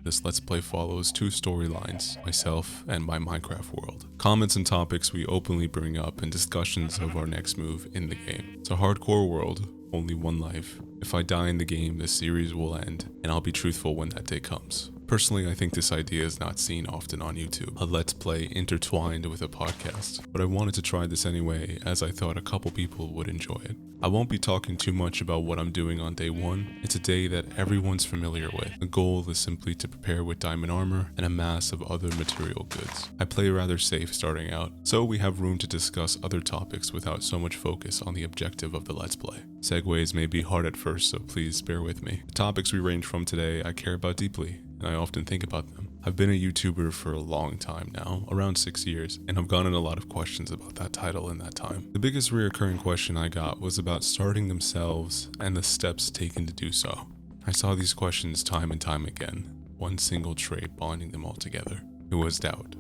This Let's Play follows two storylines, myself and my Minecraft world. Comments and topics we openly bring up and discussions of our next move in the game. It's a hardcore world, only one life. If I die in the game, the series will end, and I'll be truthful when that day comes. Personally, I think this idea is not seen often on YouTube, a Let's Play intertwined with a podcast, but I wanted to try this anyway as I thought a couple people would enjoy it. I won't be talking too much about what I'm doing on day one. It's a day that everyone's familiar with. The goal is simply to prepare with diamond armor and a mass of other material goods. I play rather safe starting out, so we have room to discuss other topics without so much focus on the objective of the Let's Play. Segues may be hard at first, so please bear with me. The topics we range from today I care about deeply, and I often think about them. I've been a YouTuber for a long time now, around 6 years, and I've gotten a lot of questions about that title in that time. The biggest recurring question I got was about starting themselves and the steps taken to do so. I saw these questions time and time again, one single trait bonding them all together. It was doubt.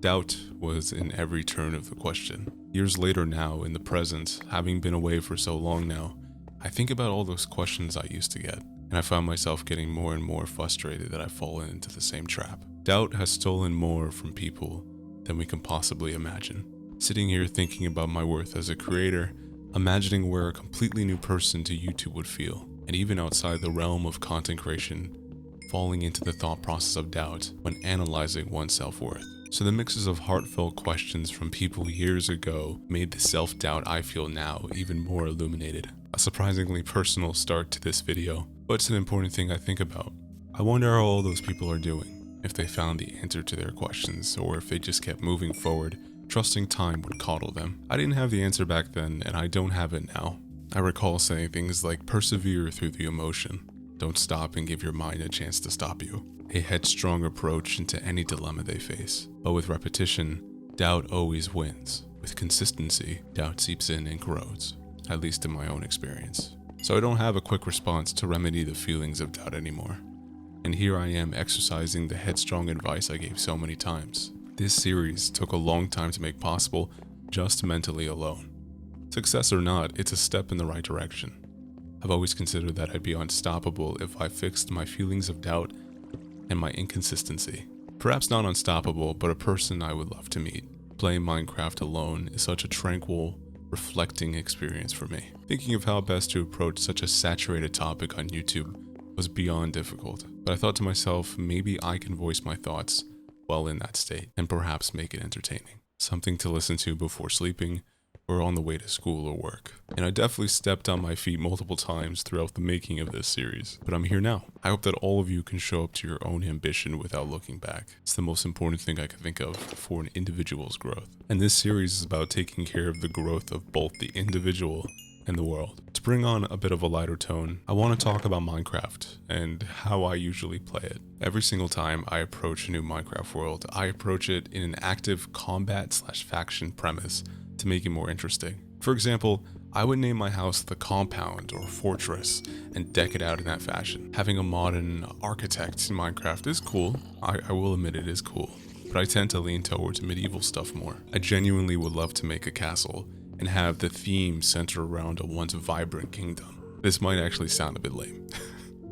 Doubt was in every turn of the question. Years later now, in the present, having been away for so long now, I think about all those questions I used to get, and I found myself getting more and more frustrated that I've fallen into the same trap. Doubt has stolen more from people than we can possibly imagine. Sitting here thinking about my worth as a creator, imagining where a completely new person to YouTube would feel, and even outside the realm of content creation, falling into the thought process of doubt when analyzing one's self-worth. So the mixes of heartfelt questions from people years ago made the self-doubt I feel now even more illuminated. A surprisingly personal start to this video, but it's an important thing I think about. I wonder how all those people are doing, if they found the answer to their questions, or if they just kept moving forward, trusting time would coddle them. I didn't have the answer back then, and I don't have it now. I recall saying things like persevere through the emotion. Don't stop and give your mind a chance to stop you. A headstrong approach into any dilemma they face. But with repetition, doubt always wins. With consistency, doubt seeps in and corrodes, at least in my own experience. So I don't have a quick response to remedy the feelings of doubt anymore. And here I am exercising the headstrong advice I gave so many times. This series took a long time to make possible, just mentally alone. Success or not, it's a step in the right direction. I've always considered that I'd be unstoppable if I fixed my feelings of doubt and my inconsistency. Perhaps not unstoppable, but a person I would love to meet. Playing Minecraft alone is such a tranquil, reflecting experience for me. Thinking of how best to approach such a saturated topic on YouTube was beyond difficult, but I thought to myself, maybe I can voice my thoughts while in that state, and perhaps make it entertaining. Something to listen to before sleeping, or on the way to school or work. And I definitely stepped on my feet multiple times throughout the making of this series, but I'm here now. I hope that all of you can show up to your own ambition without looking back. It's the most important thing I can think of for an individual's growth. And this series is about taking care of the growth of both the individual and the world. To bring on a bit of a lighter tone, I want to talk about Minecraft and how I usually play it. Every single time I approach a new Minecraft world, I approach it in an active combat/faction premise to make it more interesting. For example, I would name my house the Compound or Fortress and deck it out in that fashion. Having a modern architect in Minecraft is cool. I will admit it is cool, but I tend to lean towards medieval stuff more. I genuinely would love to make a castle and have the theme center around a once vibrant kingdom. This might actually sound a bit lame.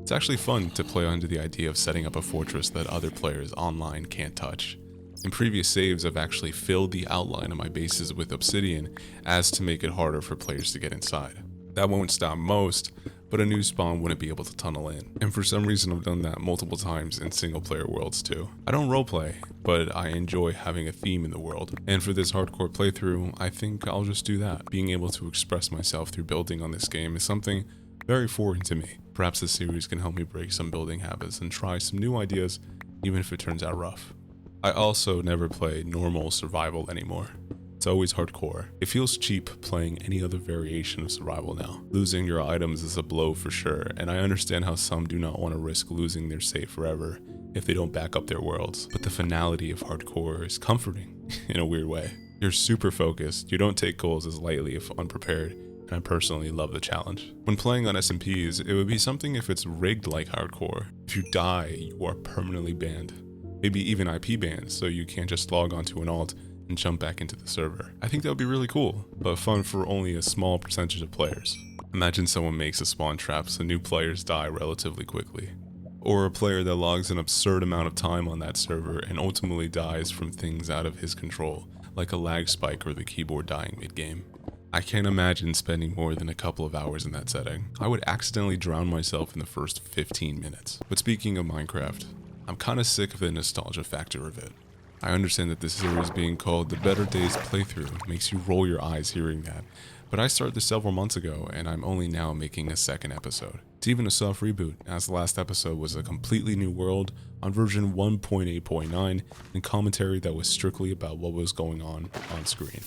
It's actually fun to play under the idea of setting up a fortress that other players online can't touch. In previous saves, I've actually filled the outline of my bases with obsidian as to make it harder for players to get inside. That won't stop most, but a new spawn wouldn't be able to tunnel in. And for some reason I've done that multiple times in single player worlds too. I don't roleplay, but I enjoy having a theme in the world. And for this hardcore playthrough, I think I'll just do that. Being able to express myself through building on this game is something very foreign to me. Perhaps this series can help me break some building habits and try some new ideas, even if it turns out rough. I also never play normal survival anymore. It's always hardcore. It feels cheap playing any other variation of survival now. Losing your items is a blow for sure, and I understand how some do not want to risk losing their save forever if they don't back up their worlds. But the finality of hardcore is comforting in a weird way. You're super focused, you don't take goals as lightly if unprepared, and I personally love the challenge. When playing on SMPs, it would be something if it's rigged like hardcore. If you die, you are permanently banned. Maybe even IP banned, so you can't just log onto an alt and jump back into the server. I think that would be really cool, but fun for only a small percentage of players. Imagine someone makes a spawn trap so new players die relatively quickly. or a player that logs an absurd amount of time on that server and ultimately dies from things out of his control, like a lag spike or the keyboard dying mid-game. I can't imagine spending more than a couple of hours in that setting. I would accidentally drown myself in the first 15 minutes. But speaking of Minecraft, I'm kinda sick of the nostalgia factor of it. I understand that this series being called the Better Days playthrough makes you roll your eyes hearing that, but I started this several months ago and I'm only now making a second episode. It's even a soft reboot, as the last episode was a completely new world on version 1.8.9 and commentary that was strictly about what was going on screen.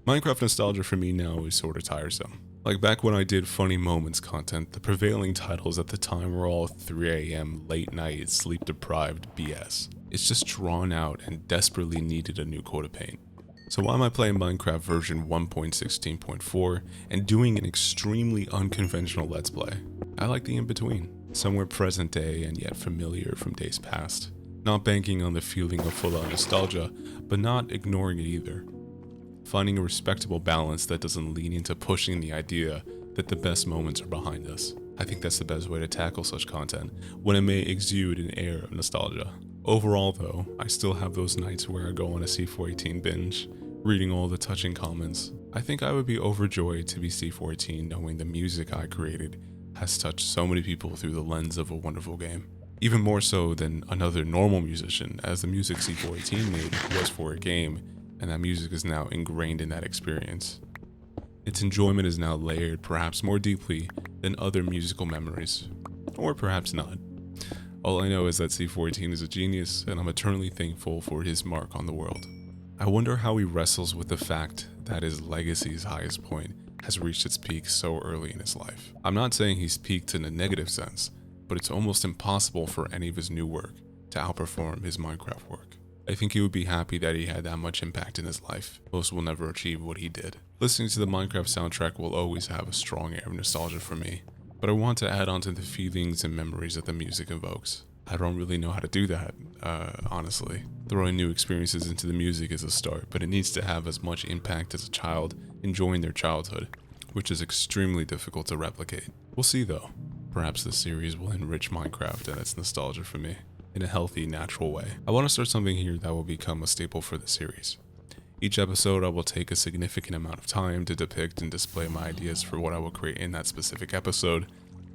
Minecraft nostalgia for me now is sorta tiresome. Like back when I did funny moments content, the prevailing titles at the time were all 3 AM, late night, sleep deprived BS. It's just drawn out and desperately needed a new coat of paint. So why am I playing Minecraft version 1.16.4 and doing an extremely unconventional let's play? I like the in-between, somewhere present day and yet familiar from days past. Not banking on the feeling of full-on nostalgia, but not ignoring it either. Finding a respectable balance that doesn't lean into pushing the idea that the best moments are behind us. I think that's the best way to tackle such content, when it may exude an air of nostalgia. Overall though, I still have those nights where I go on a C418 binge, reading all the touching comments. I think I would be overjoyed to be C418 knowing the music I created has touched so many people through the lens of a wonderful game. Even more so than another normal musician, as the music C418 made was for a game, and that music is now ingrained in that experience. Its enjoyment is now layered perhaps more deeply than other musical memories, or perhaps not. All I know is that C418 is a genius, and I'm eternally thankful for his mark on the world. I wonder how he wrestles with the fact that his legacy's highest point has reached its peak so early in his life. I'm not saying he's peaked in a negative sense, but it's almost impossible for any of his new work to outperform his Minecraft work. I think he would be happy that he had that much impact in his life. Most will never achieve what he did. Listening to the Minecraft soundtrack will always have a strong air of nostalgia for me, but I want to add on to the feelings and memories that the music evokes. I don't really know how to do that, honestly. Throwing new experiences into the music is a start, but it needs to have as much impact as a child enjoying their childhood, which is extremely difficult to replicate. We'll see though. Perhaps this series will enrich Minecraft and its nostalgia for me in a healthy, natural way. I want to start something here that will become a staple for the series. Each episode I will take a significant amount of time to depict and display my ideas for what I will create in that specific episode,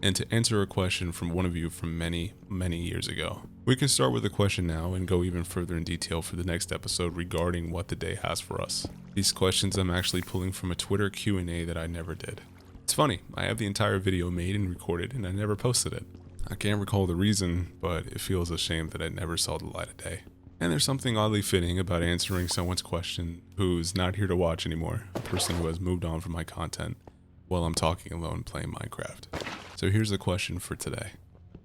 and to answer a question from one of you from many, many years ago. We can start with a question now and go even further in detail for the next episode regarding what the day has for us. These questions I'm actually pulling from a Twitter Q&A that I never did. It's funny, I have the entire video made and recorded and I never posted it. I can't recall the reason, but it feels a shame that it never saw the light of day. And there's something oddly fitting about answering someone's question who's not here to watch anymore, a person who has moved on from my content, while I'm talking alone playing Minecraft. So here's the question for today.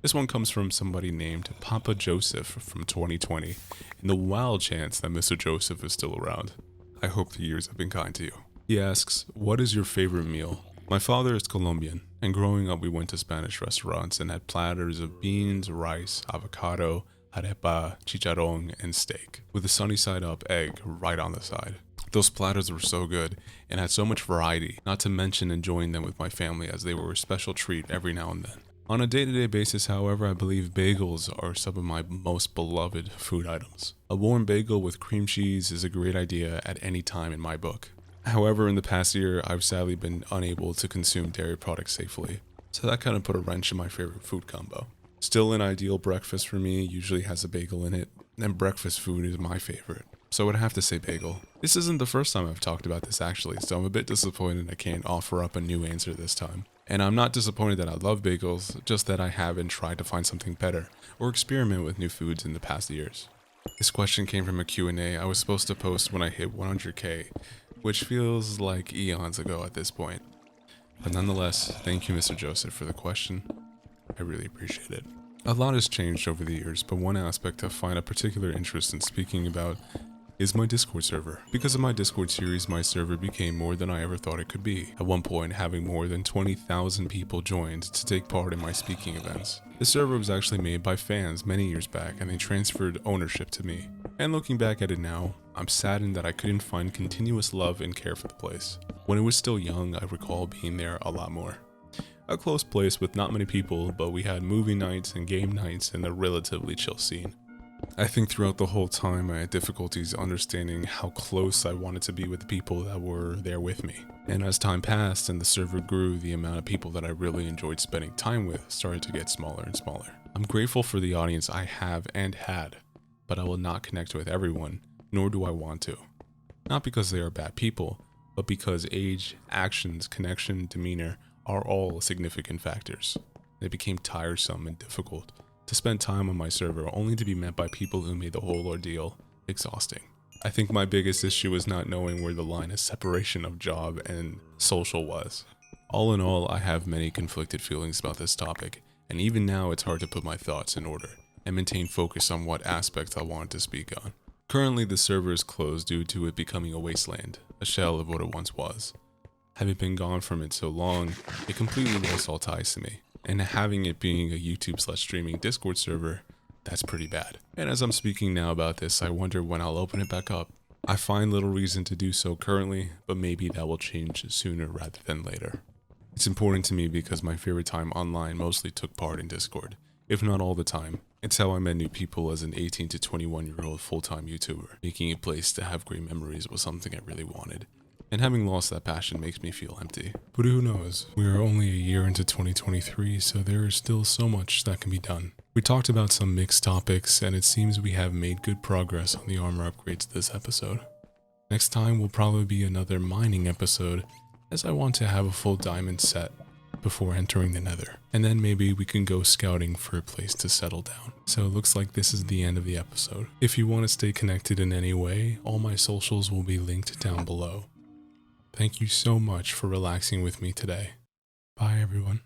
This one comes from somebody named Papa Joseph from 2020, in the wild chance that Mr. Joseph is still around. I hope the years have been kind to you. He asks, what is your favorite meal? My father is Colombian, and growing up we went to Spanish restaurants and had platters of beans, rice, avocado, arepa, chicharrón, and steak, with a sunny side up egg right on the side. Those platters were so good and had so much variety, not to mention enjoying them with my family as they were a special treat every now and then. On a day-to-day basis, however, I believe bagels are some of my most beloved food items. A warm bagel with cream cheese is a great idea at any time in my book. However, in the past year, I've sadly been unable to consume dairy products safely, so that kind of put a wrench in my favorite food combo. Still, an ideal breakfast for me usually has a bagel in it, and breakfast food is my favorite. So I'd have to say bagel. This isn't the first time I've talked about this actually, so I'm a bit disappointed I can't offer up a new answer this time. And I'm not disappointed that I love bagels, just that I haven't tried to find something better, or experiment with new foods in the past years. This question came from a Q&A I was supposed to post when I hit 100k, which feels like eons ago at this point. But nonetheless, thank you Mr. Joseph for the question. I really appreciate it. A lot has changed over the years, but one aspect I find a particular interest in speaking about is my Discord server. Because of my Discord series, my server became more than I ever thought it could be. At one point, having more than 20,000 people joined to take part in my speaking events. The server was actually made by fans many years back, and they transferred ownership to me. And looking back at it now, I'm saddened that I couldn't find continuous love and care for the place. When it was still young, I recall being there a lot more. A close place with not many people, but we had movie nights and game nights and a relatively chill scene. I think throughout the whole time I had difficulties understanding how close I wanted to be with the people that were there with me. And as time passed and the server grew, the amount of people that I really enjoyed spending time with started to get smaller and smaller. I'm grateful for the audience I have and had, but I will not connect with everyone, nor do I want to. Not because they are bad people, but because age, actions, connection, demeanor are all significant factors. It became tiresome and difficult to spend time on my server only to be met by people who made the whole ordeal exhausting. I think my biggest issue was not knowing where the line of separation of job and social was. All in all, I have many conflicted feelings about this topic, and even now it's hard to put my thoughts in order and maintain focus on what aspects I wanted to speak on. Currently, the server is closed due to it becoming a wasteland, a shell of what it once was. Having been gone from it so long, it completely lost all ties to me. And having it being a YouTube/streaming Discord server, that's pretty bad. And as I'm speaking now about this, I wonder when I'll open it back up. I find little reason to do so currently, but maybe that will change sooner rather than later. It's important to me because my favorite time online mostly took part in Discord, if not all the time. It's how I met new people as an 18 to 21-year-old full-time YouTuber. Making a place to have great memories was something I really wanted. And having lost that passion makes me feel empty. But who knows? We are only a year into 2023, so there is still so much that can be done. We talked about some mixed topics, and it seems we have made good progress on the armor upgrades this episode. Next time will probably be another mining episode, as I want to have a full diamond set before entering the nether. And then maybe we can go scouting for a place to settle down. So it looks like this is the end of the episode. If you want to stay connected in any way, all my socials will be linked down below. Thank you so much for relaxing with me today. Bye everyone.